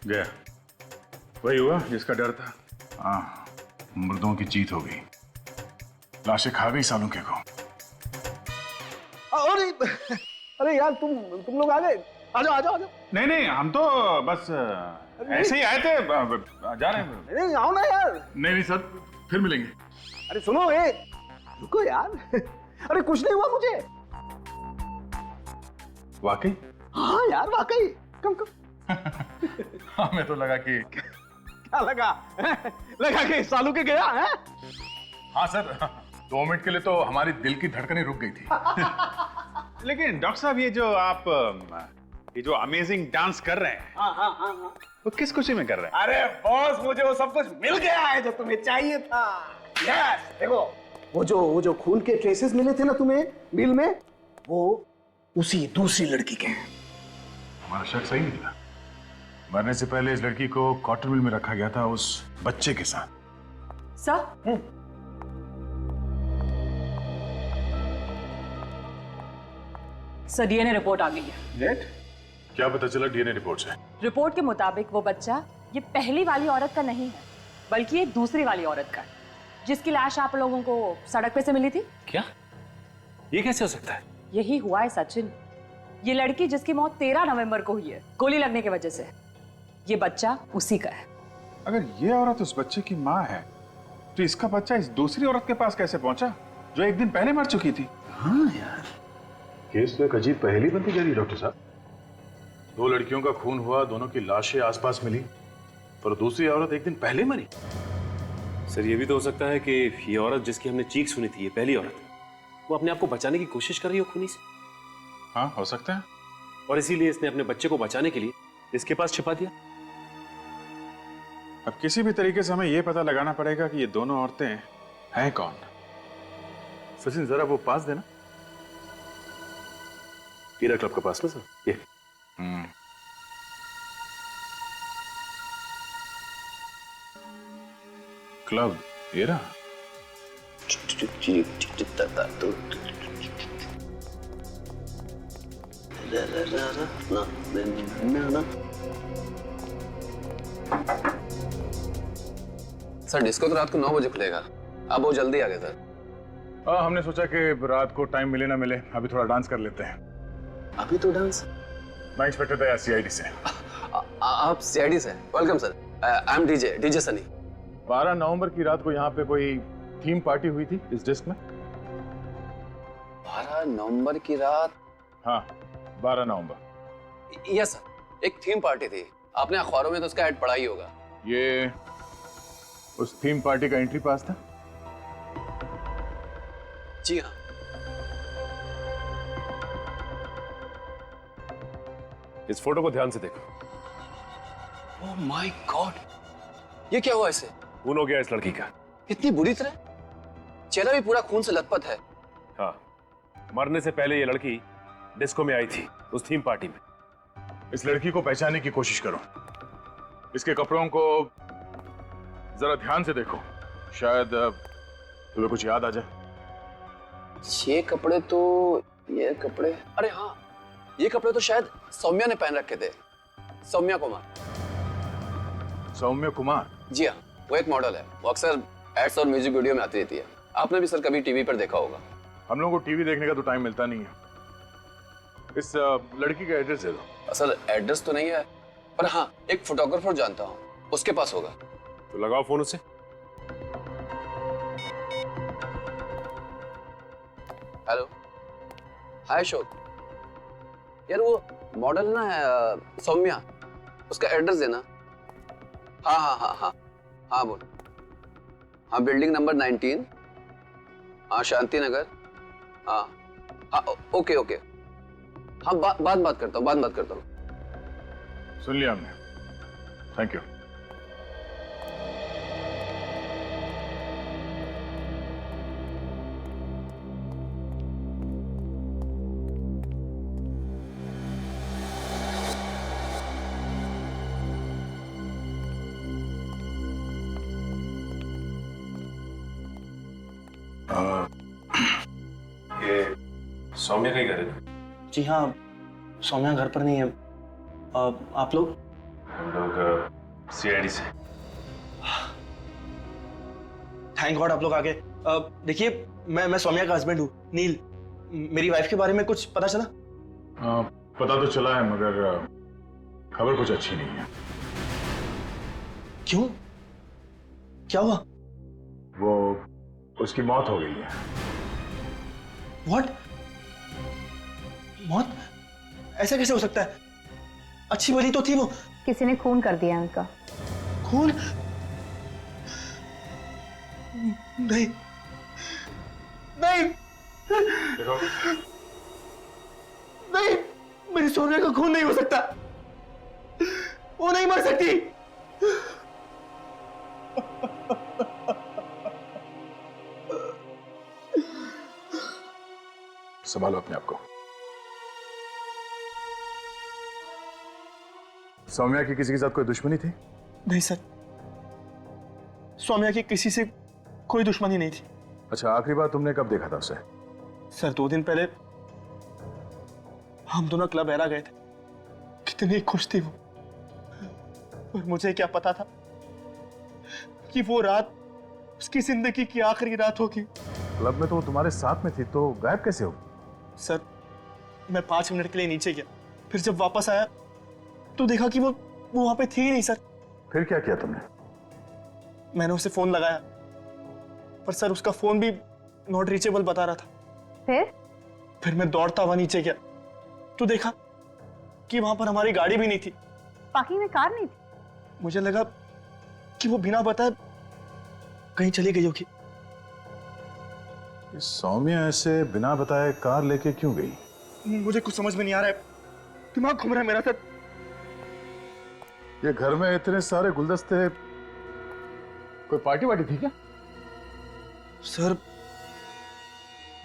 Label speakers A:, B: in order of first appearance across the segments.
A: गया। वही हुआ जिसका डर था। हाँ, मुर्दों की जीत हो गई। लाशें खा गई सालों के को।
B: अरे अरे यार तुम लोग आ गए। आ जाओ आ जाओ आ जाओ।
A: नहीं नहीं, हम तो बस ऐसे ही आए थे। जा रहे हैं।
B: नहीं आओ ना यार।
A: नहीं नहीं सर, फिर मिलेंगे।
B: अरे सुनो, ए रुको यार। अरे कुछ नहीं हुआ मुझे।
A: वाकई?
B: हाँ यार वाकई। कम कम।
A: हमें तो लगा कि
B: क्या लगा? लगा कि सालू के गया है।
A: हाँ सर, 2 मिनट के लिए तो हमारी दिल की धड़कनें रुक गई थी। लेकिन डॉक्टर साहब, ये जो अमेजिंग डांस कर रहे हैं,
B: हाँ।
A: वो किस खुशी में कर रहे हैं?
B: अरे बॉस, मुझे वो सब कुछ मिल गया है जो तुम्हें चाहिए था। यस, देखो वो जो खून के ट्रेसेस मिले थे ना तुम्हें मिल में, वो उसी दूसरी लड़की के हैं।
A: हमारा शक सही निकला। मरने से पहले इस लड़की को कॉटन मिल में रखा गया था उस बच्चे के साथ।
C: सर, सर डीएनए रिपोर्ट आ गई है।
A: डेट? क्या पता चला डीएनए रिपोर्ट से?
C: रिपोर्ट के मुताबिक वो बच्चा ये पहली वाली औरत का नहीं है, बल्कि ये दूसरी वाली औरत का है, जिसकी लाश आप लोगों को सड़क पे से मिली थी।
D: क्या? ये कैसे हो सकता है?
C: यही हुआ है सचिन। ये लड़की जिसकी मौत 13 नवंबर को हुई है गोली लगने की वजह से, ये बच्चा उसी का है।
A: अगर ये औरत उस बच्चे की माँ है, तो इसका बच्चा इस दूसरी औरत के पास कैसे पहुंचा जो 1 दिन पहले मर चुकी थी?
B: हाँ यार,
A: केस तो एक अजीब पहेली बनती जा रही है डॉक्टर साहब। 2 लड़कियों का खून हुआ, दोनों की लाशें आसपास मिली, पर दूसरी औरत 1 दिन पहले मरी।
D: सर, ये भी तो हो सकता है कि ये औरत जिसकी हमने चीख सुनी थी, ये पहली औरत, वो अपने आप को बचाने की कोशिश कर रही हो खूनी से।
A: हाँ, हो सकता है।
D: और इसीलिए इसने अपने बच्चे को बचाने के लिए इसके पास छिपा दिया।
A: अब किसी भी तरीके से हमें यह पता लगाना पड़ेगा कि ये दोनों औरतें हैं कौन। सचिन, जरा वो पास देना।
D: हीरा क्लब के पास में सर, ये।
A: क्लब हीरा?
E: सर डिस्को तो रात को 9 बजे खुलेगा। आप बहुत जल्दी आ गए सर।
A: हमने सोचा कि रात को टाइम मिले ना मिले, अभी थोड़ा डांस कर लेते हैं।
E: अभी तो डांस?
A: मैं इंस्पेक्टर दया, सीआईडी से।
E: आप सीआईडी से? Welcome sir. I am DJ Sunny.
A: 12 नवंबर की रात को यहाँ पे कोई थीम पार्टी हुई थी इस डिस्क में?
E: 12 नवंबर की रात?
A: हाँ, 12 नवंबर।
E: यस सर, एक थीम पार्टी थी। आपने अखबारों में तो उसका ऐड पढ़ा ही होगा।
A: ये उस थीम पार्टी का एंट्री पास था?
E: जी हाँ।
D: इस फोटो को ध्यान से देखो।
E: ओह माय गॉड, ये क्या हुआ इसे?
D: खून हो गया इस लड़की का।
E: इतनी बुरी तरह? चेहरा भी पूरा खून से लथपथ है।
D: हाँ, मरने से पहले ये लड़की डिस्को में आई थी, उस थीम पार्टी में।
A: इस लड़की को पहचानने की कोशिश करो। इसके कपड़ों को जरा ध्यान से देखो, शायद तुम्हें कुछ याद आ जाए।
E: ये कपड़े, अरे हाँ, ये कपड़े तो शायद सौम्या ने पहन रखे थे। सौम्या कुमार।
A: सौम्या कुमार? जी
E: हाँ, वो एक मॉडल है। वो अक्सर एड्स और म्यूजिक वीडियो में आती रहती है। आपने भी सर कभी टीवी पर देखा होगा।
A: हम लोगों को टीवी देखने का तो टाइम मिलता नहीं है। इस लड़की का एड्रेस दे दो।
E: सर एड्रेस तो नहीं है, पर हाँ एक फोटोग्राफर जानता हूँ, उसके पास होगा।
D: तो लगाओ फोन उससे।
E: हेलो, हाय अशोक। यार वो मॉडल ना है सौम्या, उसका एड्रेस देना। हाँ बोल। हाँ, बिल्डिंग नंबर 19, हाँ शांति नगर। हाँ ओके। हाँ बात करता हूँ।
A: सुन लिया हमने, थैंक यू।
D: ये सौम्या का ही घर है?
F: जी हाँ, सौम्या घर पर नहीं है। आप लोग?
D: हम लोग सीआईडी से।
F: थैंक गॉड आप लोग आ गए। देखिए मैं सौम्या का हस्बैंड हूँ, नील। मेरी वाइफ के बारे में कुछ पता चला?
A: पता तो चला है, मगर खबर कुछ अच्छी नहीं है।
F: क्यों? क्या हुआ?
A: वो उसकी मौत हो गई है।
F: व्हाट? मौत? ऐसा कैसे हो सकता है? अच्छी भली तो थी वो।
G: किसी ने खून कर दिया उनका।
F: खून? नहीं नहीं
A: देखो,
F: नहीं, मेरी सोनिया का खून नहीं हो सकता। वो नहीं मर सकती।
A: संभालो अपने आप को। सौम्या की किसी के साथ कोई दुश्मनी थी?
F: नहीं सर, सौम्या की किसी से कोई दुश्मनी नहीं थी।
A: अच्छा, आखिरी बार तुमने कब देखा था उसे?
F: सर 2 दिन पहले हम दोनों क्लब एरा गए थे। कितनी खुश थी वो, और मुझे क्या पता था कि वो रात उसकी जिंदगी की आखिरी रात होगी।
A: क्लब में तो वो तुम्हारे साथ में थी, तो गायब कैसे हो?
F: सर मैं 5 मिनट के लिए नीचे गया, फिर जब वापस आया तो देखा कि वो वहां पे थी ही नहीं। सर
A: फिर क्या किया तुमने?
F: मैंने उसे फोन लगाया, पर सर उसका फोन भी नॉट रीचेबल बता रहा था।
G: फिर
F: मैं दौड़ता हुआ नीचे गया तो देखा कि वहां पर हमारी गाड़ी भी नहीं थी।
G: पार्किंग में कार नहीं थी।
F: मुझे लगा कि वो बिना बताए कहीं चली गई होगी।
A: सौम्या ऐसे बिना बताए कार लेके क्यों गई?
F: मुझे कुछ समझ में नहीं आ रहा है, दिमाग घूम रहा है मेरा। सर
A: ये घर में इतने सारे गुलदस्ते, कोई पार्टी वार्टी थी क्या?
F: सर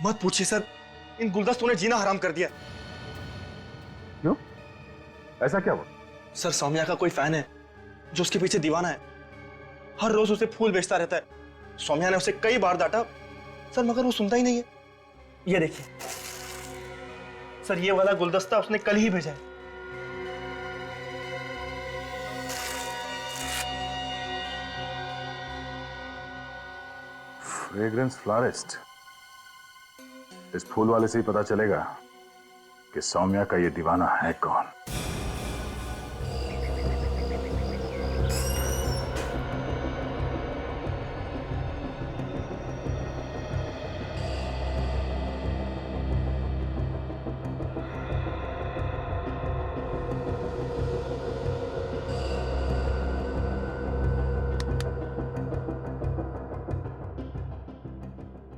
F: मत पूछिए सर, इन गुलदस्तों ने जीना हराम कर दिया।
A: क्यों? ऐसा क्या हुआ?
F: सर सौम्या का कोई फैन है जो उसके पीछे दीवाना है। हर रोज उसे फूल बेचता रहता है। सौम्या ने उसे कई बार डांटा सर, मगर वो सुनता ही नहीं है। ये देखिए सर, ये वाला गुलदस्ता उसने कल ही भेजा है।
A: Fragrance florist. इस फूल वाले से ही पता चलेगा कि सौम्या का ये दीवाना है कौन।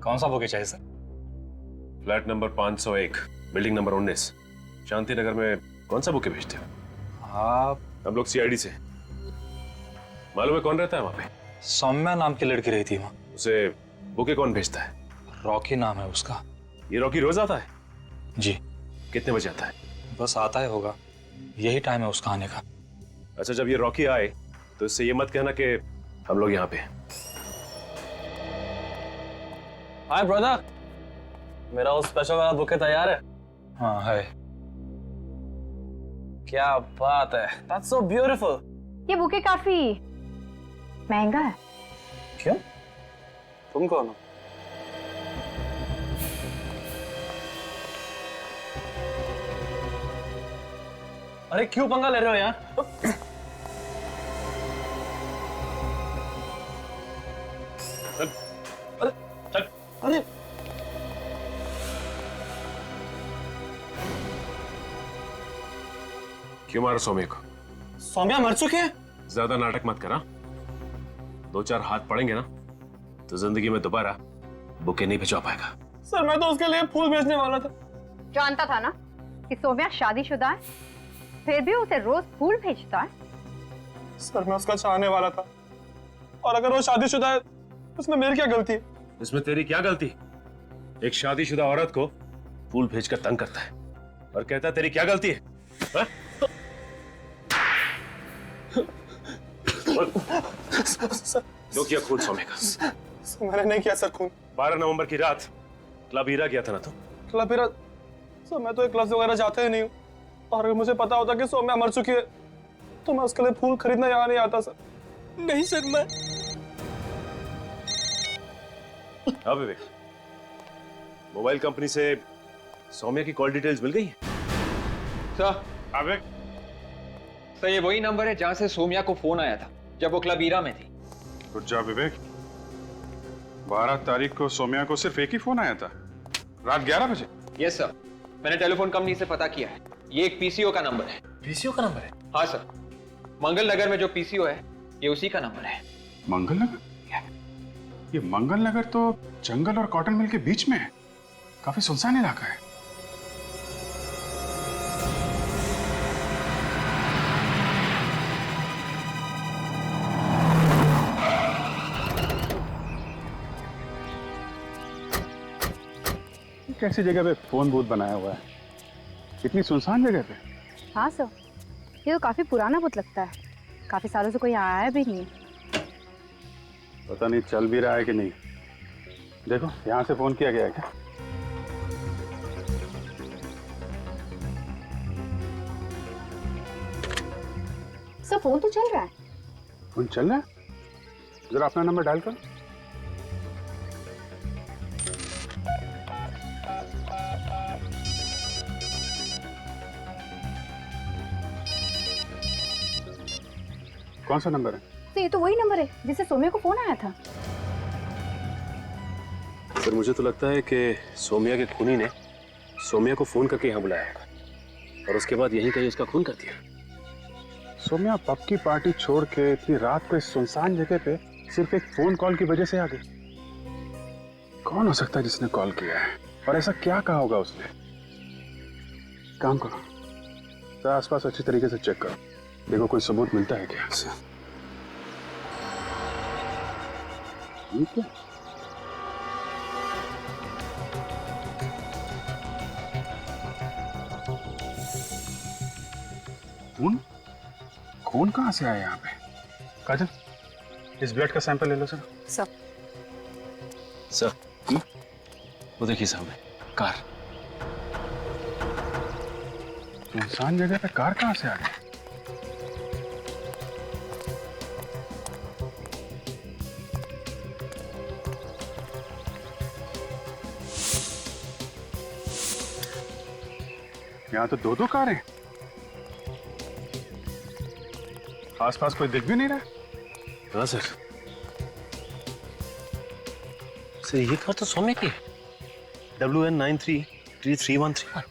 H: कौन सा बुके चाहिए sir?
D: Flat number 501, building number 19, Shanti Nagar में कौन सा बुके भेजते हो?
H: आप?
D: हम लोग सीआईडी से। मालूम है कौन रहता है वहां पे?
H: सौम्या नाम की लड़की रही थी वहां।
D: उसे बुके कौन भेजता है?
H: रॉकी नाम है उसका।
D: ये रॉकी रोज आता है?
H: जी।
D: कितने बजे आता है?
H: बस आता है होगा, यही टाइम है उसका आने का।
D: अच्छा, जब ये रॉकी आए तो इससे ये मत कहना कि हम लोग यहाँ पे हैं।
E: हाय ब्रदर, मेरा वो स्पेशल वाला बुके तैयार है?
H: हाँ है।
E: क्या बात है, दैट्स सो ब्यूटीफुल।
G: ये बुके काफी महंगा है।
E: क्यों? तुम कौन हो? अरे क्यों पंगा ले रहे हो यार? अरे
D: क्यों मारा सौम्या को?
E: सौम्या मर चुकी है?
D: ज्यादा नाटक मत करा। 2-4 हाथ पड़ेंगे ना तो जिंदगी में दोबारा बुके नहीं भिजवा पाएगा।
E: सर मैं तो उसके लिए फूल बेचने वाला था।
G: जानता था ना कि सौम्या शादीशुदा है, फिर भी उसे रोज फूल भेजता है।
E: सर मैं उसका चाहने वाला था, और अगर वो शादीशुदा है उसमें मेरी क्या गलती है?
D: इसमें तेरी क्या गलती? एक शादीशुदा औरत को फूल भेजकर तंग करता है और कहता है तेरी क्या गलती है? हा? क्यों किया खून सौम्या का?
E: मैंने नहीं किया सर खून।
D: 12 नवंबर की रात क्लब हीरा गया था ना तू?
E: क्लब हीरा? सर मैं तो क्लब वगैरह जाते ही नहीं हूँ, और अगर मुझे पता होता कि सौम्या मर चुकी है
F: तो मैं उसके लिए फूल खरीदना यहाँ नहीं आता सर।
B: नहीं सर, मैं
D: हाँ विवेक, मोबाइल कंपनी से सौम्या की कॉल डिटेल्स मिल गई हैं?
I: सर,
A: अबे
I: सर ये वही नंबर है जहां से सोम्या को फोन आया था जब वो क्लब ईरा में थी।
A: रुक जा विवेक, 12 तारीख को सौम्या को सिर्फ एक ही फोन आया था, रात 11 बजे।
I: यस सर, मैंने टेलीफोन कंपनी से पता किया है, ये एक पीसीओ का नंबर है।
H: पीसीओ का नंबर है?
I: हाँ सर, मंगल नगर में जो पीसीओ है ये उसी का नंबर है।
A: मंगल नगर? ये मंगल नगर तो जंगल और कॉटन मिल के बीच में है, काफी सुनसान इलाका है। कैसी जगह पे फोन बूथ बनाया हुआ है, इतनी सुनसान जगह पे?
G: हाँ सर, ये तो काफी पुराना बुत लगता है, काफी सालों से कोई आया भी नहीं है।
A: पता नहीं चल भी रहा है कि नहीं। देखो यहाँ से फोन किया गया है क्या?
G: सर फोन तो चल रहा है।
A: फोन चल रहा है? जरा अपना नंबर डायल करो। कौन सा नंबर है?
G: तो ये तो वही नंबर है जिससे सोम्या को फोन आया था।
D: सर मुझे तो लगता है कि सौम्या के खूनी ने सौम्या को फोन करके यहाँ बुलाया होगा और उसके बाद यहीं कहीं उसका खून कर दिया।
A: सौम्या पब की पार्टी छोड़ के इतनी रात को इस सुनसान जगह पे सिर्फ एक फोन कॉल की वजह से आ गई। कौन हो सकता है जिसने कॉल किया है और ऐसा क्या कहा होगा उसने? काम करो, तो आसपास अच्छी तरीके से चेक करो, देखो कोई सबूत मिलता है क्या। ठीक है, खून? खून कहाँ से आया यहाँ पे? काजल, इस ब्लड का सैंपल ले लो सर।
D: सर वो देखिए सामने कार।
A: सुनसान जगह पे कार कहाँ से आ गई? यहाँ तो दो कार हैं। आसपास कोई दिख भी नहीं रहा।
D: हाँ सर, सर ये कार तो सौम्या की है, WN933313।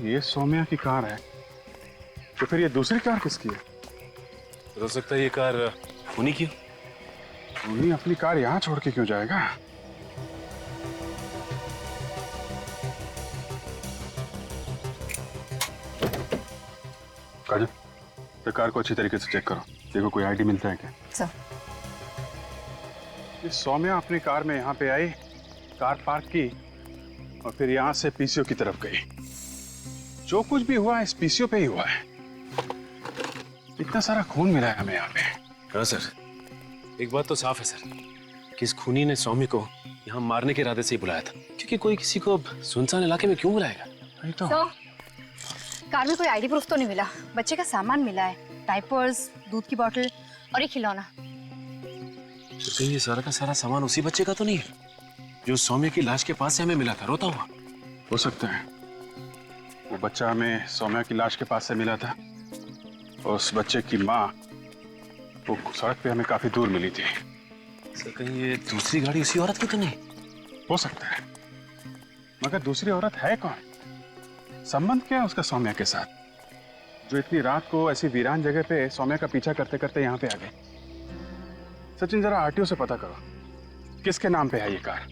A: ये सौम्या की कार है, तो फिर ये दूसरी कार किसकी है?
D: हो सकता है ये कार खूनी की हो।
A: उन्हीं अपनी कार यहाँ छोड़ के क्यों जाएगा? काजल, तो कार को अच्छी तरीके से चेक करो, देखो कोई आईडी मिलता है क्या।
G: सर,
A: ये सौम्या अपनी कार में यहाँ पे आई, कार पार्क की और फिर यहाँ से पीसीओ की तरफ गई। जो कुछ भी हुआ है इस पीसीओ पे ही हुआ है। इतना सारा खून मिला है हमें यहाँ पे।
D: हाँ सर, एक बात तो साफ है सर कि इस खूनी ने सौम्या को यहाँ मारने के इरादे से ही बुलाया था, क्योंकि कोई किसी को सुनसान इलाके में क्यों बुलाएगा?
A: वही तो।
G: कार में कोई आईडी प्रूफ तो नहीं मिला, बच्चे का सामान मिला है, डायपर्स, दूध की बोतल और एक खिलौना।
D: तो कहीं ये सारा का सारा सामान उसी बच्चे का तो नहीं है जो सौम्या की लाश के पास से हमें मिला था रोता हुआ?
A: हो सकता है वो बच्चा हमें सौम्या की लाश के पास से मिला था और उस बच्चे की माँ वो सड़क पे हमें काफी दूर मिली थी।
D: सर कहीं ये दूसरी गाड़ी उसी औरत की तो नहीं?
A: हो सकता है, मगर दूसरी औरत है कौन? संबंध क्या है उसका सौम्या के साथ, जो इतनी रात को ऐसी वीरान जगह पे सौम्या का पीछा करते करते यहाँ पे आ गए? सचिन, जरा आरटीओ से पता करो किसके नाम पे है ये कार।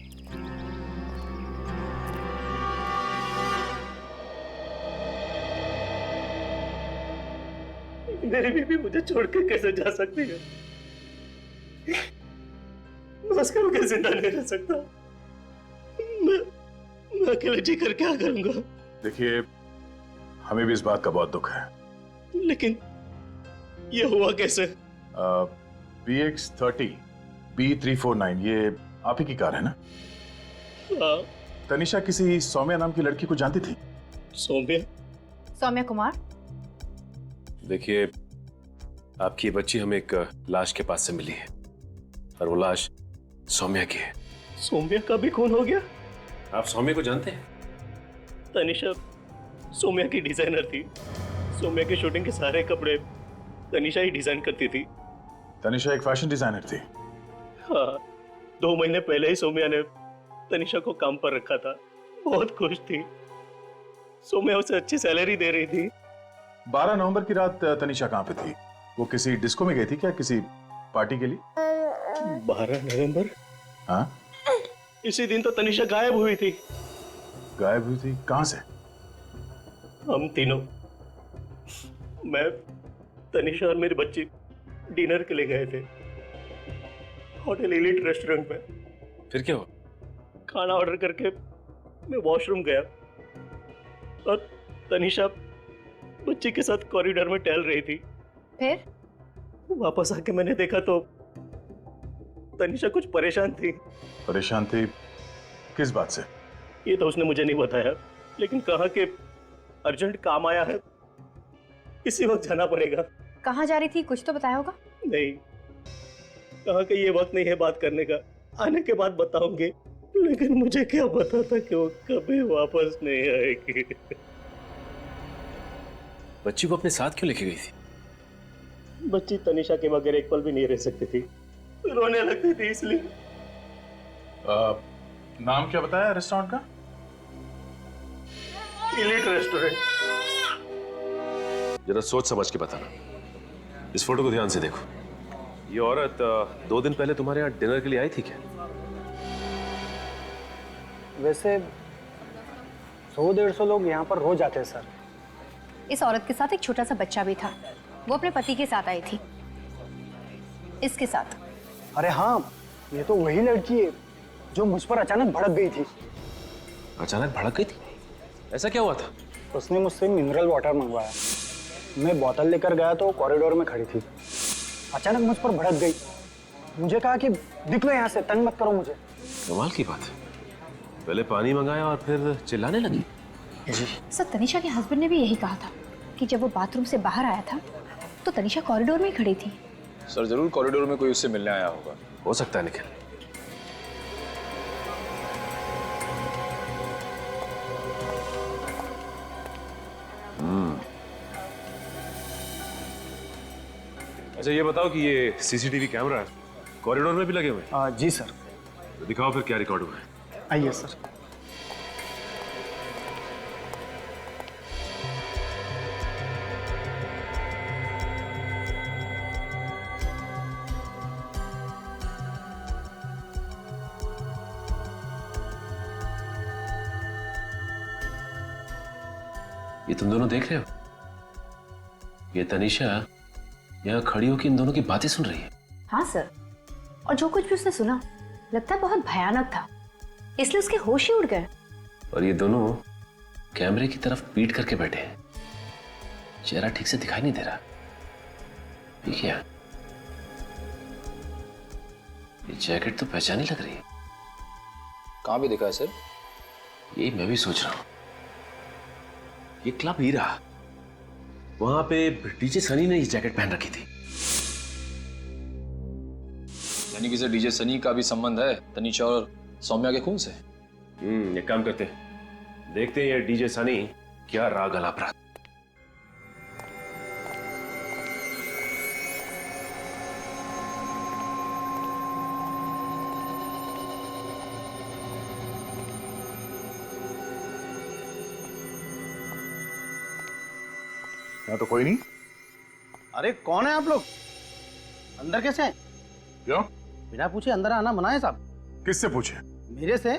F: मेरी बीवी मुझे छोड़ के कैसे जा सकती है? मैं उसके बगैर जिंदा नहीं रह सकता। मैं अकेले जी कर क्या करूंगा?
A: देखिए, हमें भी इस बात का बहुत दुख है,
F: लेकिन ये हुआ कैसे?
A: BX30 B349 ये आप ही की कार है ना?
F: हाँ।
A: तनिषा किसी सौम्या नाम की लड़की को जानती थी?
F: सौम्या?
G: सौम्या कुमार?
D: देखिए, आपकी ये बच्ची हमें एक लाश के पास से मिली है और वो लाश सौम्या की है।
F: सौम्या का भी खून हो गया?
D: आप सौम्या को जानते हैं?
F: तनिषा सौम्या की डिजाइनर थी। सौम्या की शूटिंग के सारे कपड़े तनिषा ही डिजाइन करती थी।
A: तनिषा एक फैशन डिजाइनर थी।
F: हाँ, 2 महीने पहले ही सौम्या ने तनिषा को काम पर रखा था। बहुत खुश थी। सौम्या उसे अच्छी सैलरी दे रही थी।
A: 12 नवंबर की रात तनिषा कहाँ पे थी? वो किसी डिस्को में गई थी क्या, किसी पार्टी के लिए?
F: 12 नवंबर?
A: हाँ,
F: इसी दिन तो तनिषा गायब हुई थी।
A: गायब हुई थी? कहाँ से?
F: हम तीनों, मैं, तनिषा और मेरी बच्ची डिनर के लिए गए थे होटल एलिट रेस्टोरेंट में।
D: फिर क्या हुआ?
F: खाना ऑर्डर करके मैं वॉशरूम गया और तनिषा बच्ची के साथ कॉरिडोर में टहल रही थी।
G: फिर?
F: वापस आके मैंने देखा तो तनिषा कुछ परेशान थी।
A: परेशान थी? किस बात से?
F: ये तो उसने मुझे नहीं बताया, लेकिन कहा कि अर्जेंट काम आया है, इसी वक्त जाना पड़ेगा।
G: कहाँ जा रही थी, कुछ तो बताया होगा?
F: नहीं, कहा कि ये वक्त नहीं है बात करने का, आने के बाद बताऊंगी। लेकिन मुझे क्या पता था कि वो कभी वापस नहीं आएगी।
D: बच्ची को अपने साथ क्यों लेके गई थी?
F: बच्ची तनिषा के बगैर एक पल भी नहीं रह सकती थी, रोने लगती थी इसलिए।
A: नाम क्या बताया रेस्टोरेंट का?
F: Elite restaurant.
D: जरा सोच समझ के बताना। इस फोटो को ध्यान से देखो। ये औरत 2 दिन पहले तुम्हारे यहाँ डिनर के लिए आई थी क्या?
J: वैसे 100-150 लोग यहाँ पर रोज आते हैं सर।
G: इस औरत के साथ एक छोटा सा बच्चा भी था। वो अपने पति के साथ आई थी, इसके साथ।
J: अरे हाँ, ये तो वही लड़की है जो मुझ पर अचानक भड़क गई थी।
D: अचानक भड़क गई थी? ऐसा क्या हुआ था?
J: उसने मुझसे मिनरल वाटर मंगवाया। मैं बोतल लेकर गया तो कॉरिडोर में खड़ी थी। अचानक मुझ पर भड़क गई। मुझे कहा कि दिख लो यहाँ से, तंग मत करो मुझे।
D: कमाल की बात है। पहले पानी मंगाया और फिर चिल्लाने लगी।
J: जी
G: सर, तनिषा के हस्बैंड ने भी यही कहा था कि जब वो बाथरूम से बाहर आया था तो तनिषा कॉरिडोर में ही खड़ी थी।
H: सर जरूर कॉरिडोर में कोई उससे मिलने आया होगा।
D: हो सकता है निखिल। अच्छा ये बताओ कि ये सीसीटीवी कैमरा कॉरिडोर में भी लगे हुए हैं?
J: जी सर।
D: तो दिखाओ फिर क्या रिकॉर्ड हुआ है।
J: आइए सर।
D: ये तुम दोनों देख रहे हो? ये तनिषा यहाँ खड़ी होकर इन दोनों की बातें सुन रही है।
G: हाँ सर, और जो कुछ भी उसने सुना लगता है बहुत भयानक था, इसलिए उसके होश ही उड़ गए।
D: और ये दोनों कैमरे की तरफ पीट करके बैठे हैं। चेहरा ठीक से दिखाई नहीं दे रहा। ये क्या? ये जैकेट तो पहचानी लग रही है।
H: कहाँ भी दिखा है सर?
D: यही मैं भी सोच रहा हूं। ये क्लब हीरा, वहां पे डीजे सनी ने ये जैकेट पहन रखी थी।
H: यानी कि सर डीजे सनी का भी संबंध है तनिषा और सौम्या के खून से।
D: एक काम करते हैं, देखते हैं ये डीजे सनी क्या राग अलाप रहा।
A: यहाँ तो कोई नहीं।
J: अरे कौन है आप लोग? अंदर कैसे हैं?
A: क्यों?
J: बिना पूछे अंदर आना मना है साहब।
A: किससे पूछे?
J: मेरे से।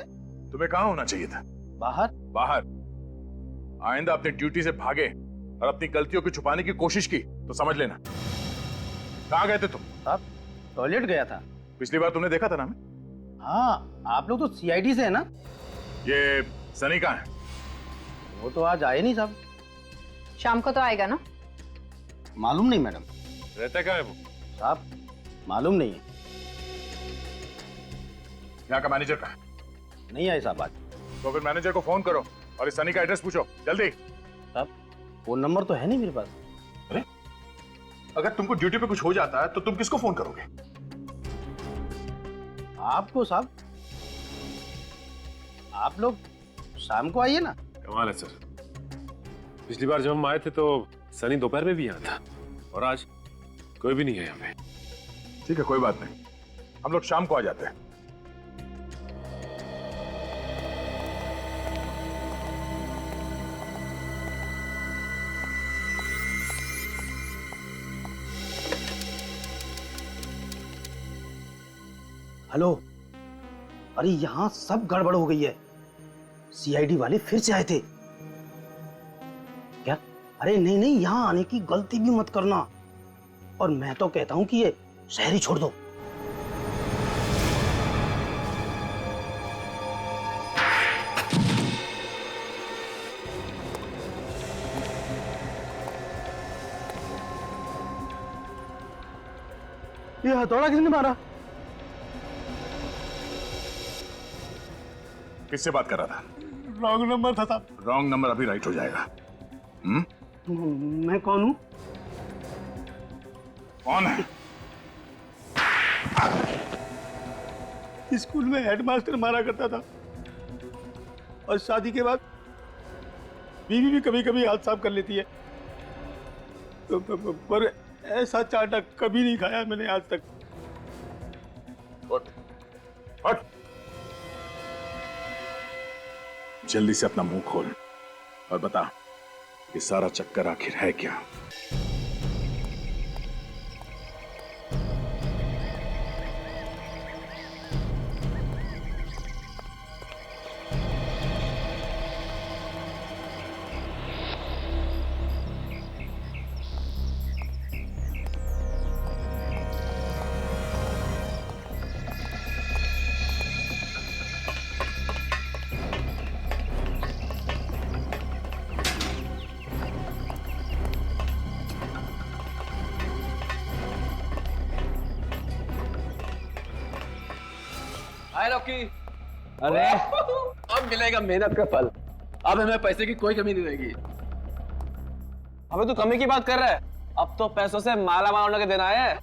A: तुम्हें कहाँ होना चाहिए था?
J: बाहर।
A: बाहर? आइंदा अपनी ड्यूटी से भागे और अपनी गलतियों को छुपाने की कोशिश की तो समझ लेना। कहाँ गए थे तुम?
J: साहब टॉयलेट गया था।
A: पिछली बार तुमने देखा था ना हमें?
J: हाँ, आप लोग तो सीआईडी से है ना?
A: ये सनी कहाँ है?
J: वो तो आज आए नहीं साहब।
G: शाम को तो आएगा ना?
J: मालूम नहीं मैडम।
A: रहता कहाँ है वो?
J: साहब मालूम नहीं है।
A: यहाँ का मैनेजर कहाँ है?
J: नहीं आए साहब आज।
A: तो फिर मैनेजर को फोन करो और इस सनी का एड्रेस पूछो जल्दी।
J: साहब फोन नंबर तो है नहीं मेरे पास।
A: अरे
K: अगर तुमको ड्यूटी पे कुछ हो जाता है तो तुम किसको फोन करोगे?
J: आपको साहब, आप लोग शाम को आइए ना।
D: कमाल है सर, पिछली बार जब हम आए थे तो सनी दोपहर में भी यहाँ था और आज कोई भी नहीं है यहाँ पे।
K: ठीक है, कोई बात नहीं, हम लोग शाम को आ जाते हैं।
J: हेलो, अरे यहाँ सब गड़बड़ हो गई है। सीआईडी वाले फिर से आए थे क्या? अरे नहीं नहीं, यहाँ आने की गलती भी मत करना। और मैं तो कहता हूँ कि ये शहर ही छोड़ दो। ये हथौड़ा किसने मारा?
K: किससे बात कर रहा था?
J: रॉन्ग नंबर था साहब।
K: रॉन्ग नंबर अभी राइट हो जाएगा।
J: मैं कौन हूँ?
K: कौन है?
J: स्कूल में हेडमास्टर मारा करता था और शादी के बाद बीवी भी कभी कभी हाथ साफ कर लेती है। पर ऐसा चाटा कभी नहीं खाया मैंने आज तक।
K: उठ, उठ। जल्दी से अपना मुंह खोल और बता, ये सारा चक्कर आखिर है क्या?
E: हाय रॉकी। अरे अब मिलेगा मेहनत का फल। अब हमें पैसे की कोई कमी नहीं रहेगी।
F: अबे तू कमी की बात कर रहा है? अब तो पैसों से माला माल होने के दिन आए हैं,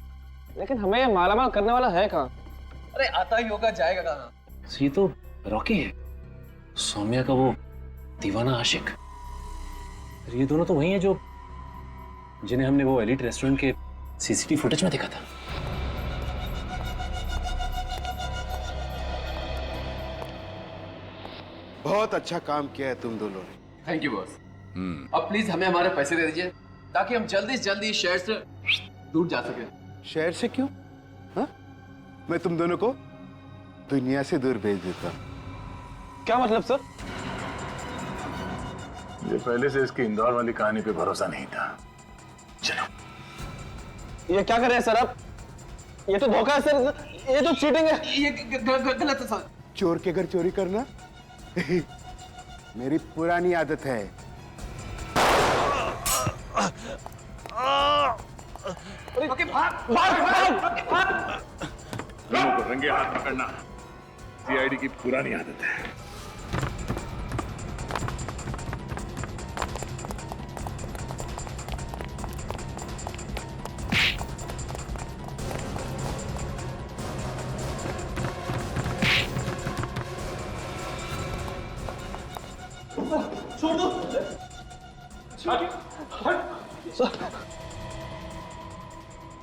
F: लेकिन हमें माला माल करने वाला है कहाँ?
E: अरे आता ही होगा, जाएगा कहाँ?
D: ये तो रॉकी है, सौम्या का वो दीवाना आशिक। ये दोनों तो वही हैं जो जिन्हें हमने वो एलिट रेस्टोरेंट के सीसीटीवी फुटेज में देखा था।
L: बहुत अच्छा काम किया है तुम दोनों ने।
E: Thank you boss. अब प्लीज हमें हमारे पैसे दे दीजिए ताकि हम जल्दी से जल्दी शहर से दूर जा सके।
L: शहर से क्यों? हाँ? मैं तुम दोनों को दुनिया से दूर भेज देता हूँ।
F: क्या मतलब सर?
K: ये पहले से इसकी इंदौर वाली कहानी पे भरोसा नहीं था। चलो।
F: ये क्या कर रहे हैं सर आप? ये तो धोखा है सर, ये तो चीटिंग है।
E: ये गलत है सर।
L: चोर के घर चोरी करना मेरी पुरानी आदत है।
E: ओके, भाग।
K: लोगों को रंगे हाथ पकड़ना सीआईडी की पुरानी आदत है।
F: छोड़ दो।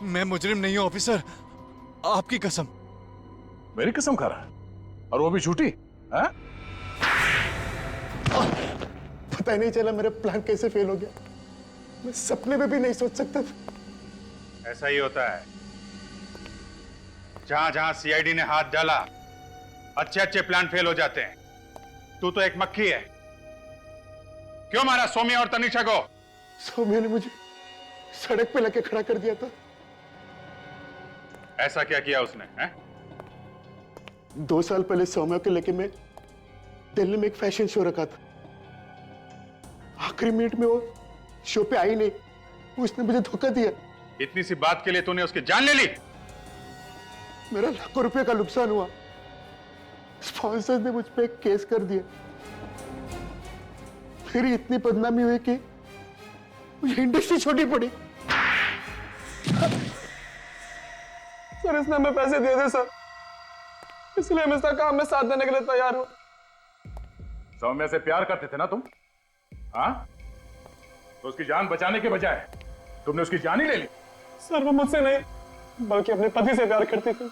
M: मैं मुजरिम नहीं हूं ऑफिसर, आपकी कसम।
K: मेरी कसम खा रहा है और वो भी झूठी?
L: पता ही नहीं चला मेरा प्लान कैसे फेल हो गया। मैं सपने में भी नहीं सोच सकता।
A: ऐसा ही होता है, जहां जहां सीआईडी ने हाथ डाला अच्छे अच्छे प्लान फेल हो जाते हैं। तू तो एक मक्खी है। क्यों मारा सौम्या और तनिषा को?
L: सौम्या ने मुझे सड़क पे लाके खड़ा कर दिया था।
A: ऐसा क्या किया उसने है?
L: 2 साल पहले सौम्या को लेके मैं दिल्ली में एक फैशन शो रखा था। आखिरी मिनट में वो शो पे आई नहीं, उसने मुझे धोखा दिया।
A: इतनी सी बात के लिए तूने उसकी जान ले ली?
L: मेरा लाखों रुपए का नुकसान हुआ। स्पॉन्सर्स ने मुझ पे एक केस कर दिया। फिर इतनी बदनामी हुई कि मुझे इंडस्ट्री छोड़नी पड़ी।
F: सर इसने हमें पैसे दे दे सर, इसलिए हम इसका काम में साथ देने के लिए तैयार हूँ।
K: सौम्या से प्यार करते थे ना तुम? हाँ, तो उसकी जान बचाने के बजाय तुमने उसकी जान ही ले ली।
F: सर वो मुझसे नहीं बल्कि अपने पति से प्यार करती थी,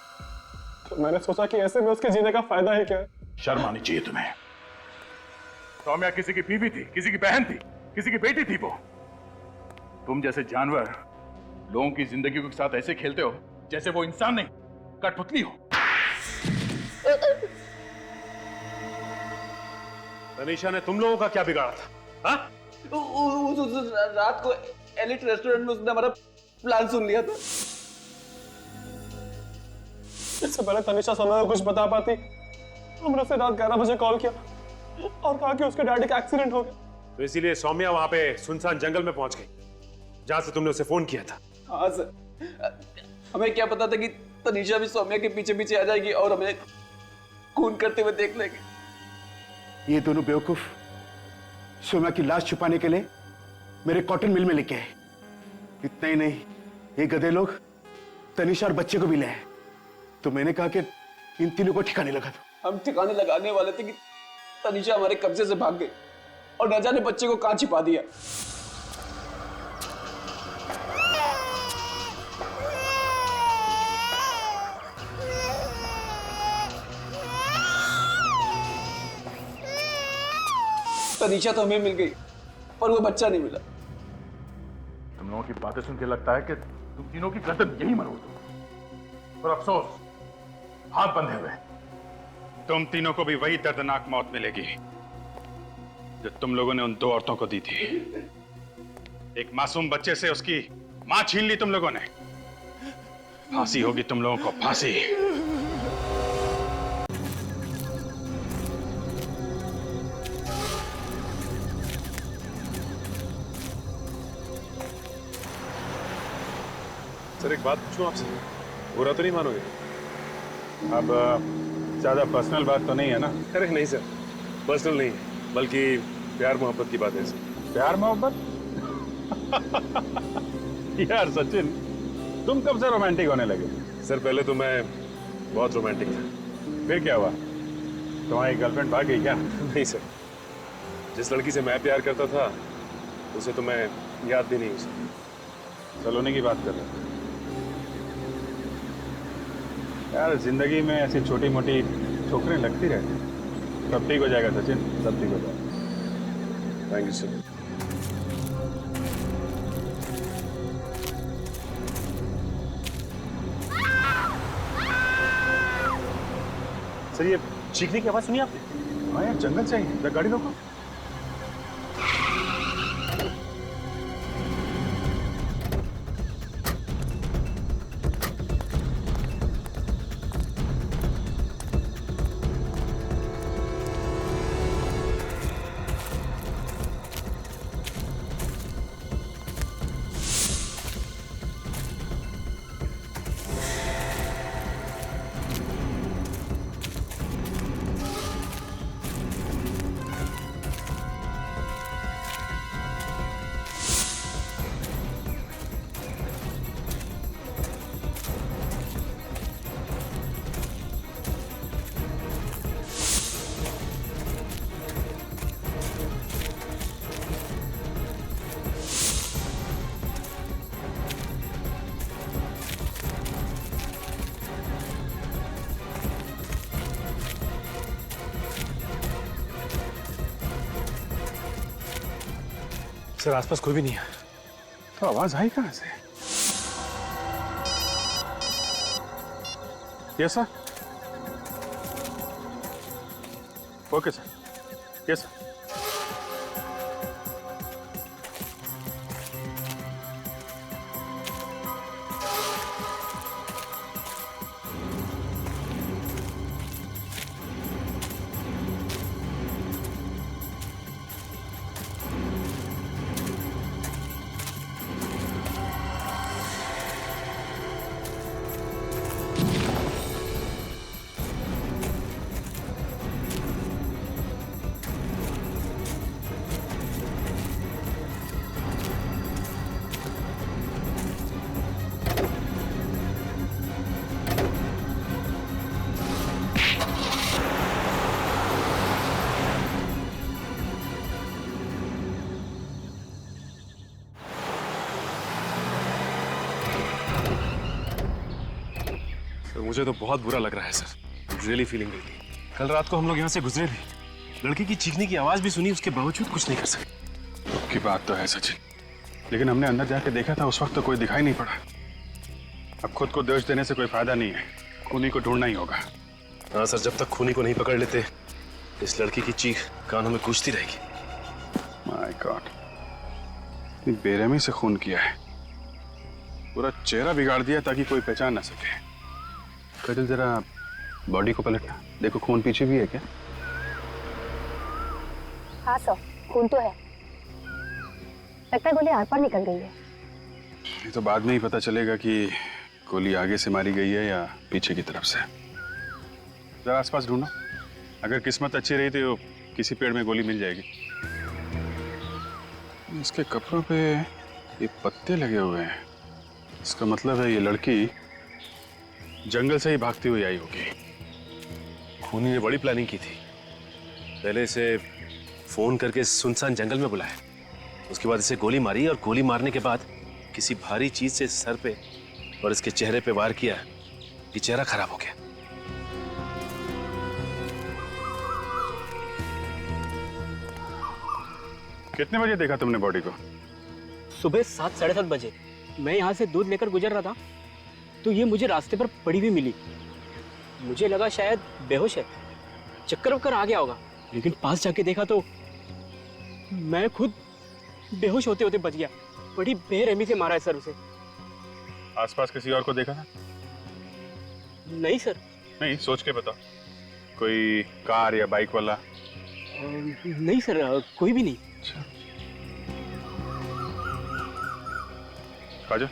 F: तो मैंने सोचा कि ऐसे में उसके जीने का फायदा ही क्या है।
K: शर्म आनी चाहिए तुम्हें। सौम्या किसी की बीवी थी, किसी की बहन थी, किसी की बेटी थी वो। तुम जैसे जानवर लोगों की जिंदगी के साथ ऐसे खेलते हो जैसे वो इंसान नहीं, कठपुतली हो।
N: तनीषा ने तुम लोगों का क्या बिगाड़ा था? हाँ?
E: रात को एलिट रेस्टोरेंट में उसने हमारा प्लान सुन लिया था।
F: इससे पहले तनीषा सौम्या को कुछ बता पाती, हमने उसे रात 11 बजे कॉल किया और कहा कि उसके डैडी का एक्सीडेंट हो गया।
N: तो इसीलिए सौम्या वहां पे सुनसान जंगल में पहुंच गई जहां से तुमने उसे फोन किया था।
E: हाँ सर, हमें क्या पता था कि तनीषा भी सौम्या के पीछे पीछे आ जाएगी और हमें खून करते हुए देख लेंगे।
L: ये दोनों बेवकूफ सौम्या की लाश छुपाने के लिए मेरे कॉटन मिल में लेके आए। इतना ही नहीं, ये गधे लोग तनीषा और बच्चे को भी ले आए। तो मैंने कहा कि इन तीनों को ठिकाने लगा दो।
E: हम ठिकाने लगाने वाले थे कि तनीषा हमारे कब्जे से भाग गई और न जाने बच्चे को कहां छिपा दिया। तनीषा तो हमें मिल गई पर वो बच्चा नहीं मिला।
K: तुम लोगों की बातें सुन के लगता है कि तुम तीनों की गर्दन यही मरोड़ दो। पर अफसोस, हाथ बंधे हुए।
A: तुम तीनों को भी वही दर्दनाक मौत मिलेगी जो तुम लोगों ने उन दो औरतों को दी थी। एक मासूम बच्चे से उसकी मां छीन ली तुम लोगों ने। फांसी होगी तुम लोगों को, फांसी।
N: सर एक बात पूछूं आपसे, बुरा तो नहीं मानोगे?
A: अब ज्यादा पर्सनल बात तो नहीं है ना?
N: अरे नहीं सर, पर्सनल नहीं, बल्कि प्यार मोहब्बत की बात है सर।
A: प्यार मोहब्बत? यार सचिन, तुम कब से रोमांटिक होने लगे?
N: सर पहले तो मैं बहुत रोमांटिक था।
A: फिर क्या हुआ? तुम्हारी गर्लफ्रेंड भाग गई क्या?
N: नहीं सर, जिस लड़की से मैं प्यार करता था उसे तो मैं याद भी नहीं हूँ सर।
A: सलोनी की बात कर रहे हो? यार जिंदगी में ऐसी छोटी मोटी ठोकरें लगती रहती। सब ठीक हो जाएगा सचिन, सब ठीक हो जाएगा।
N: Thank you sir. सर ये चीखने की आवाज सुनी आपने?
A: हाँ यार, जंगल से ही। गाड़ी रोको।
N: सर आसपास कोई भी नहीं है।
A: तो आवाज आई कहां से? Yes sir. Okay sir. Yes sir.
N: मुझे तो बहुत बुरा लग रहा है सर, रियली फीलिंग गिल्टी। कल रात को हम लोग यहाँ से गुजरे भी, लड़की की चीखने की आवाज भी सुनी, उसके बावजूद कुछ नहीं कर सके।
A: आपकी बात तो है सचिन, लेकिन हमने अंदर जाके देखा था, उस वक्त तो कोई दिखाई नहीं पड़ा। अब खुद को दोष देने से कोई फायदा नहीं है, खूनी को ढूंढना ही होगा।
N: हाँ सर, जब तक खूनी को नहीं पकड़ लेते इस लड़की की चीख कानों में गूंजती रहेगी।
A: माय गॉड, इतनी बेरहमी से खून किया है, पूरा चेहरा बिगाड़ दिया ताकि कोई पहचान ना सके। कजल जरा बॉडी को पलटना, देखो खून पीछे भी है क्या?
O: हाँ सर, खून तो है, लगता है गोली आर पार निकल गई है।
A: ये तो बाद में ही पता चलेगा कि गोली आगे से मारी गई है या पीछे की तरफ से। जरा आसपास ढूंढो, अगर किस्मत अच्छी रही तो किसी पेड़ में गोली मिल जाएगी। इसके कपड़ों पे ये पत्ते लगे हुए हैं, इसका मतलब है ये लड़की जंगल से ही भागती हुई आई होगी।
N: खूनी ने बड़ी प्लानिंग की थी, पहले इसे फोन करके सुनसान जंगल में बुलाया, उसके बाद इसे गोली मारी और गोली मारने के बाद किसी भारी चीज से सर पे और इसके चेहरे पे वार किया, ये चेहरा खराब हो गया।
A: कितने बजे देखा तुमने बॉडी को?
J: सुबह 7 साढ़े 7 बजे मैं यहाँ से दूध लेकर गुजर रहा था तो ये मुझे रास्ते पर पड़ी हुई मिली। मुझे लगा शायद बेहोश है, चक्कर वक्कर आ गया होगा, लेकिन पास जाके देखा तो मैं खुद बेहोश होते होते बच गया। बड़ी बेरहमी से मारा है सर उसे।
A: आसपास किसी और को देखा था?
J: नहीं सर।
A: नहीं, सोच के बताओ, कोई कार या बाइक वाला?
J: नहीं सर, कोई भी नहीं।
A: काजल,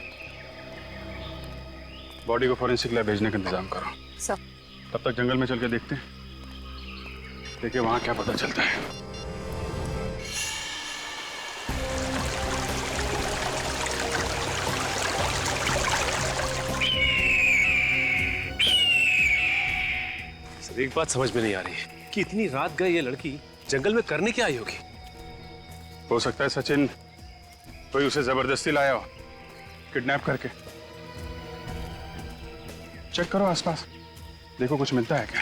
A: बॉडी को फॉरेंसिक लैब भेजने का इंतजाम करो।
G: सर।
A: तब तक जंगल में चल के देखते हैं, देखिए वहां क्या पता चलता है।
N: सर, एक बात समझ में नहीं आ रही है कि इतनी रात गए ये लड़की जंगल में करने क्या आई होगी?
A: हो सकता है सचिन कोई उसे जबरदस्ती लाया हो, किडनैप करके। चेक करो आसपास, देखो कुछ मिलता है क्या।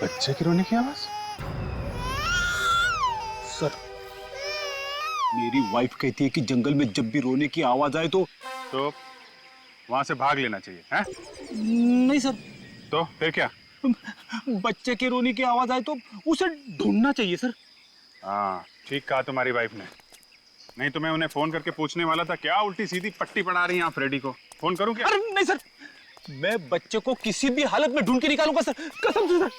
A: बच्चे की रोने की आवाज?
J: सर, मेरी वाइफ कहती है कि जंगल में जब भी रोने की आवाज आए तो
A: वहां से भाग लेना चाहिए, हैं?
J: नहीं सर।
A: तो फिर क्या?
J: बच्चे के रोने की आवाज आए तो उसे ढूंढना चाहिए सर।
A: हाँ, ठीक कहा तुम्हारी वाइफ ने। नहीं तो मैं उन्हें फोन करके पूछने वाला था, क्या उल्टी सीधी पट्टी पड़ा रही हैं आप फ्रेडी को? फोन करूं क्या?
J: अरे नहीं सर, मैं बच्चे को किसी भी हालत में ढूंढ के निकालूंगा सर, कसम से सर,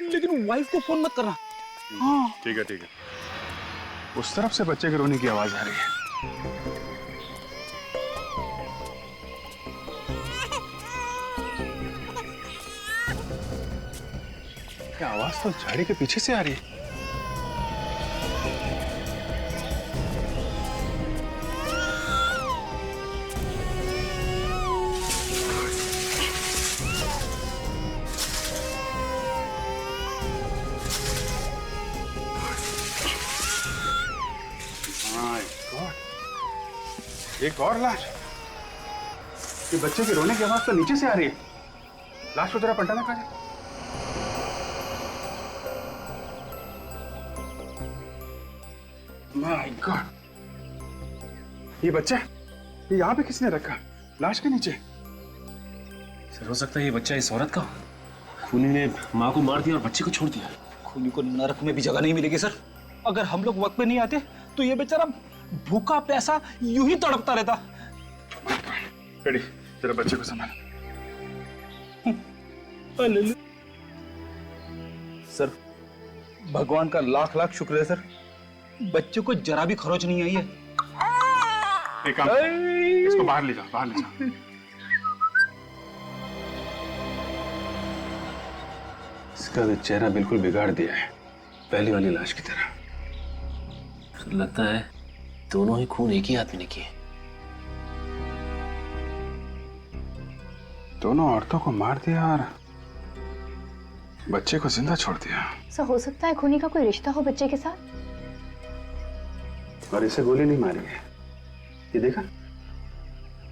J: लेकिन वाइफ को फोन मत करना। हाँ
A: ठीक है, ठीक है। उस तरफ से बच्चे के रोने की आवाज आ रही है। क्या आवाज तो झाड़ी के पीछे से आ रही है। एक और लाश। ये बच्चे के रोने की आवाज तो नीचे से आ रही है। लाश को जरा पलटाना काजल। माय गॉड, ये बच्चा ये यहाँ पे किसने रखा? लाश के नीचे?
N: सर, हो सकता है ये बच्चा इस औरत का हो। खूनी ने माँ को मार दिया और बच्चे को छोड़ दिया।
J: खूनी को नरक में भी जगह नहीं मिलेगी सर। अगर हम लोग वक्त पे नहीं आते तो ये बेचारा भूखा प्यासा यूं ही तड़पता रहता।
A: रेडी, जरा बच्चे को संभाल।
J: सर, भगवान का लाख लाख शुक्र है सर, बच्चे को जरा भी खरोच नहीं आई है।
A: एक काम, इसको बाहर ले जाओ, बाहर ले जाओ। इसका तो चेहरा बिल्कुल बिगाड़ दिया है, पहली वाली लाश की तरह।
D: लगता है दोनों ही खून एक ही आदमी ने किए।
A: दोनों औरतों को मार दिया और बच्चे को जिंदा छोड़ दिया।
O: सर हो सकता है खूनी का कोई रिश्ता हो बच्चे के साथ।
A: और इसे गोली नहीं मारी है, ये देखा,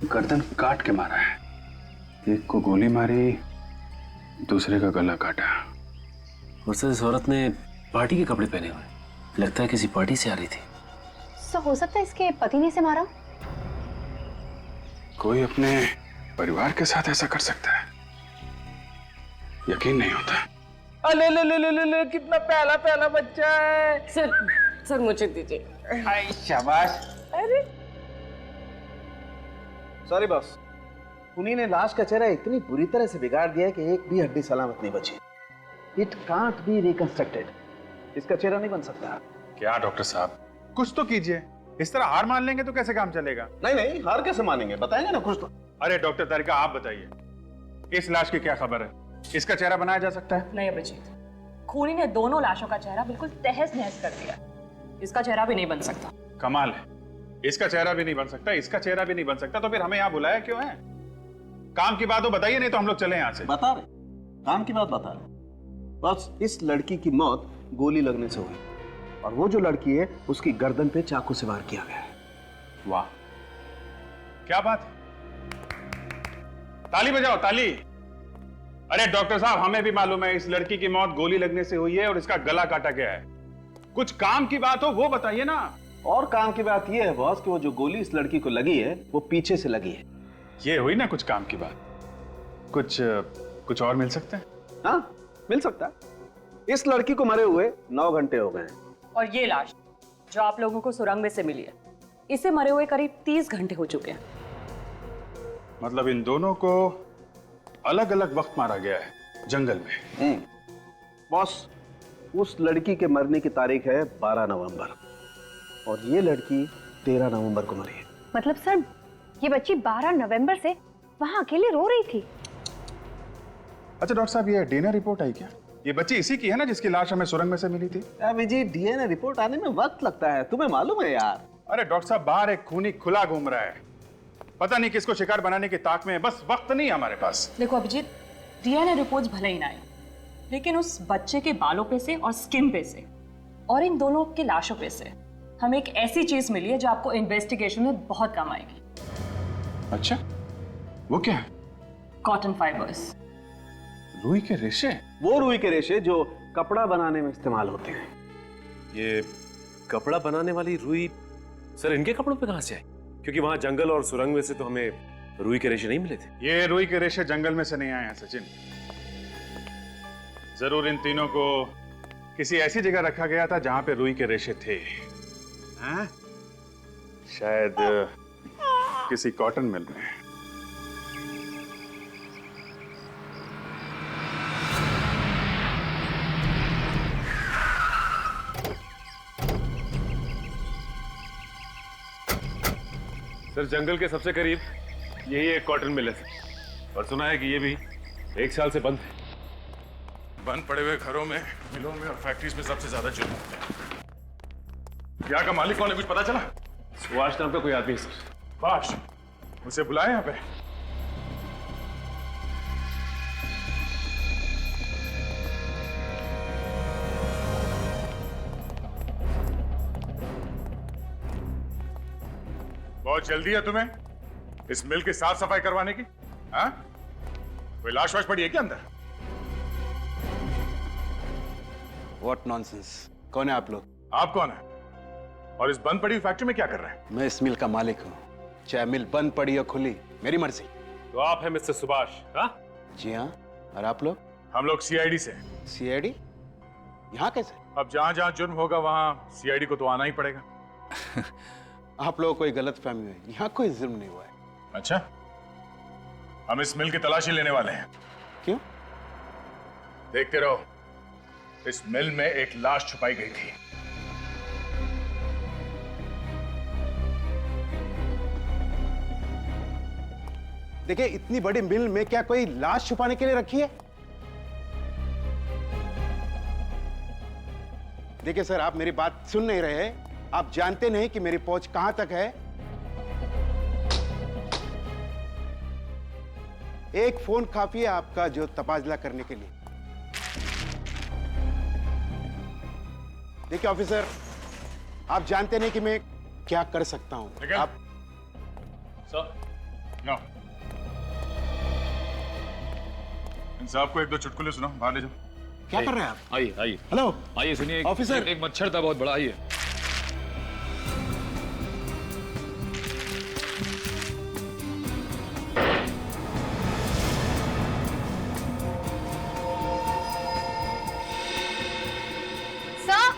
A: गर्दन काट के मारा है। एक को गोली मारी, दूसरे का गला काटा।
D: और सर इस औरत ने पार्टी के कपड़े पहने हुए, लगता है किसी पार्टी से आ रही थी।
O: सर हो सकता है इसके पति ने इसे मारा।
A: कोई अपने परिवार के साथ ऐसा कर सकता है, यकीन नहीं होता।
B: अले ले ले ले ले ले, कितना प्याला प्याला बच्चा है।
C: सर मुझे दीजिए।
B: आई शाबाश।
C: अरे
B: सॉरी बॉस, उन्हीं ने लाश का चेहरा इतनी बुरी तरह से बिगाड़ दिया है कि एक भी हड्डी सलामत नहीं बची। It can't be reconstructed. इसका चेहरा नहीं बन सकता।
A: क्या डॉक्टर साहब, कुछ तो कीजिए। इस तरह हार मान लेंगे तो कैसे काम चलेगा?
B: नहीं नहीं, हार कैसे मानेंगे, बताएंगे ना कुछ तो।
A: अरे डॉक्टर तारिका, आप बताइए, इस लाश की क्या खबर है? इसका चेहरा बनाया जा सकता है?
C: नहीं अभिजीत, खूनी ने दोनों लाशों का चेहरा बिल्कुल तहस नहस कर दिया। इसका चेहरा भी नहीं बन सकता।
A: कमाल है, इसका चेहरा भी नहीं बन सकता, इसका चेहरा भी नहीं बन सकता, तो फिर हमें यहाँ बुलाया क्यों है? काम की बात हो बताइए, नहीं तो हम लोग चले यहाँ से।
B: बता रहे, काम की बात बता रहे। बस इस लड़की की मौत गोली लगने से हुई, और वो जो लड़की है उसकी गर्दन पे चाकू से वार किया गया है।
A: वाह, क्या बात है, ताली बजाओ ताली। अरे डॉक्टर साहब, हमें भी मालूम है इस लड़की की मौत गोली लगने से हुई है और इसका गला काटा गया है। कुछ काम की बात हो वो बताइए ना।
B: और काम की बात ये है बॉस कि वो जो गोली इस लड़की को लगी है वो पीछे से लगी है।
A: ये हुई ना कुछ काम की बात। कुछ और मिल सकता है?
B: हाँ मिल सकता है। इस लड़की को मरे हुए 9 घंटे हो गए हैं।
C: और ये लाश जो आप लोगों को सुरंग में से मिली है, इसे मरे हुए करीब 30 घंटे हो चुके हैं।
A: मतलब इन दोनों को अलग अलग वक्त मारा गया है जंगल में।
B: बॉस, उस लड़की के मरने की तारीख है 12 नवंबर और ये लड़की 13 नवंबर को मरी है।
O: मतलब सर ये बच्ची 12 नवंबर से वहां अकेले रो रही थी।
A: अच्छा डॉक्टर साहब, ये डीएनए रिपोर्ट आई क्या? ये बच्ची इसी की है ना जिसकी लाश हमें सुरंग में से मिली थी?
B: अभी जी डीएनए रिपोर्ट आने में वक्त लगता है, तुम्हें मालूम है यार।
A: अरे डॉक्टर साहब, बाहर एक खूनी खुला घूम रहा है, पता नहीं किसको शिकार बनाने की ताक में है, बस वक्त नहीं है हमारे पास।
C: देखो अभिजीत, डीएनए रिपोर्ट्स भले ही ना आए, लेकिन उस बच्चे के बालों पे से और स्किन पे से और इन दोनों की लाशों पे से हमें एक ऐसी चीज मिली है जो आपको इन्वेस्टिगेशन में बहुत काम आएगी।
A: अच्छा, वो क्या है?
C: Cotton fibres.
A: रुई के रेशे?
B: वो रुई के रेशे जो कपड़ा बनाने में इस्तेमाल होते हैं।
N: ये कपड़ा बनाने वाली रुई सर इनके कपड़ों पे कहां से आई? क्योंकि वहां जंगल और सुरंग में से तो हमें रुई के रेशे नहीं मिले थे।
A: ये रुई के रेशे जंगल में से नहीं आए हैं सचिन। जरूर इन तीनों को किसी ऐसी जगह रखा गया था जहां पे रुई के रेशे थे। हाँ? शायद किसी कॉटन मिल में।
N: सर जंगल के सबसे करीब यही एक कॉटन मिल है सर, और सुना है कि ये भी 1 साल से बंद है।
K: बंद पड़े हुए घरों में, मिलों में और फैक्ट्रीज में सबसे ज्यादा जुर्म होते हैं। यहाँ का मालिक कौन है, कुछ पता चला?
N: सुभाष नाम का कोई आदमी है सर।
K: सुभाष, उसे बुलाए यहाँ पे। बहुत जल्दी है तुम्हें इस मिल की साफ सफाई करवाने की? हाँ? कोई लाश वाश पड़ी है क्या अंदर?
P: What nonsense? कौन है आप लोग?
K: आप कौन है? और इस बंद पड़ी हुई फैक्ट्री में क्या कर रहे हैं?
P: मैं इस मिल का मालिक हूँ, चाहे मिल बंद पड़ी या खुली, मेरी मर्जी।
N: तो आप हैं मिस्टर सुभाष? हाँ
P: जी हाँ। और आप लोग?
K: हम लोग सीआईडी से।
P: सीआईडी? यहाँ कैसे?
K: अब जहां जहां जुर्म होगा वहां सीआईडी को तो आना ही पड़ेगा।
P: आप लोगों को कोई गलत फहमी है, यहाँ कोई जुर्म नहीं हुआ है।
K: अच्छा, हम इस मिल की तलाशी लेने वाले हैं।
P: क्यों?
K: देखते रहो, इस मिल में एक लाश छुपाई गई थी।
P: देखिए, इतनी बड़ी मिल में क्या कोई लाश छुपाने के लिए रखी है?
L: देखिए सर, आप मेरी बात सुन नहीं रहे हैं। आप जानते नहीं कि मेरी पहुंच कहां तक है। एक फोन काफी है आपका जो तबादला करने के लिए। देखिए ऑफिसर, आप जानते नहीं कि मैं क्या कर सकता हूं। आप
K: सर, नो। इन साहब को एक दो चुटकुले सुनो, बाहर ले जाओ।
L: क्या कर रहे हैं आप?
H: आइए आइए।
L: हेलो
H: आइए सुनिए।
L: ऑफिसर।
H: एक मच्छर था बहुत बड़ा, आइए।
G: सर,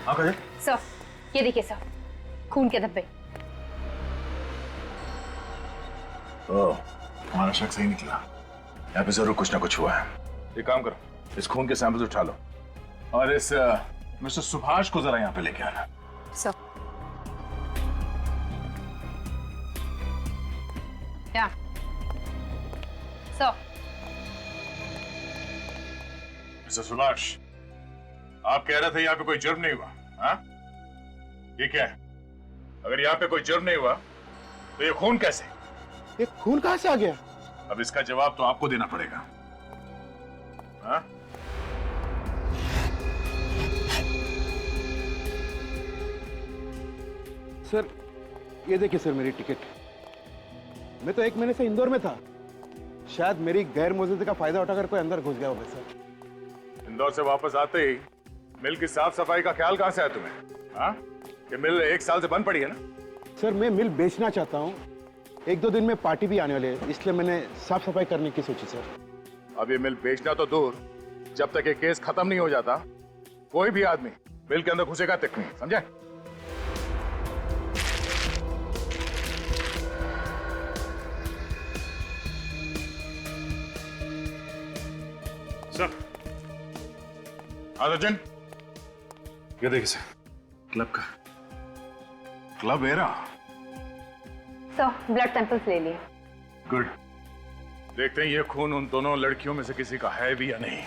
K: हाँ काजल।
G: सर ये देखिए सर, खून के धब्बे।
K: ओह, हमारा शक सही निकला। यहाँ पे जरूर कुछ ना कुछ हुआ है। एक काम करो, इस खून के सैंपल्स उठा लो और इस मिस्टर सुभाष को जरा यहाँ पे लेके आना।
G: सर या सर।
K: मिस्टर सुभाष, आप कह रहे थे यहाँ पे कोई जुर्म नहीं हुआ, हाँ? ये क्या है? अगर यहाँ पे कोई जुर्म नहीं हुआ तो ये खून कैसे?
L: ये खून कहां से आ गया?
K: अब इसका जवाब तो आपको देना पड़ेगा, हाँ?
L: सर ये देखिए सर, मेरी टिकट। मैं तो 1 महीने से इंदौर में था। शायद मेरी गैर मौजूदगी का फायदा उठाकर कोई अंदर घुस गया होगा सर।
K: इंदौर से वापस आते ही मिल की साफ सफाई का ख्याल कहां से आया तुम्हें, हाँ? ये मिल 1 साल से बंद पड़ी है ना?
L: सर मैं मिल बेचना चाहता हूँ। 1-2 दिन में पार्टी भी आने वाली है, इसलिए मैंने साफ सफाई करने की सोची सर।
K: अब ये मिल बेचना तो दूर, जब तक ये केस खत्म नहीं हो जाता कोई भी आदमी मिल के अंदर घुसेगा तक नहीं, समझे? सर, अर्जुन, ये देखिए सर, क्लब का club era.
O: Sir blood samples ले लिए।
K: गुड। देखते हैं ये खून उन दोनों लड़कियों में से किसी का है भी या नहीं।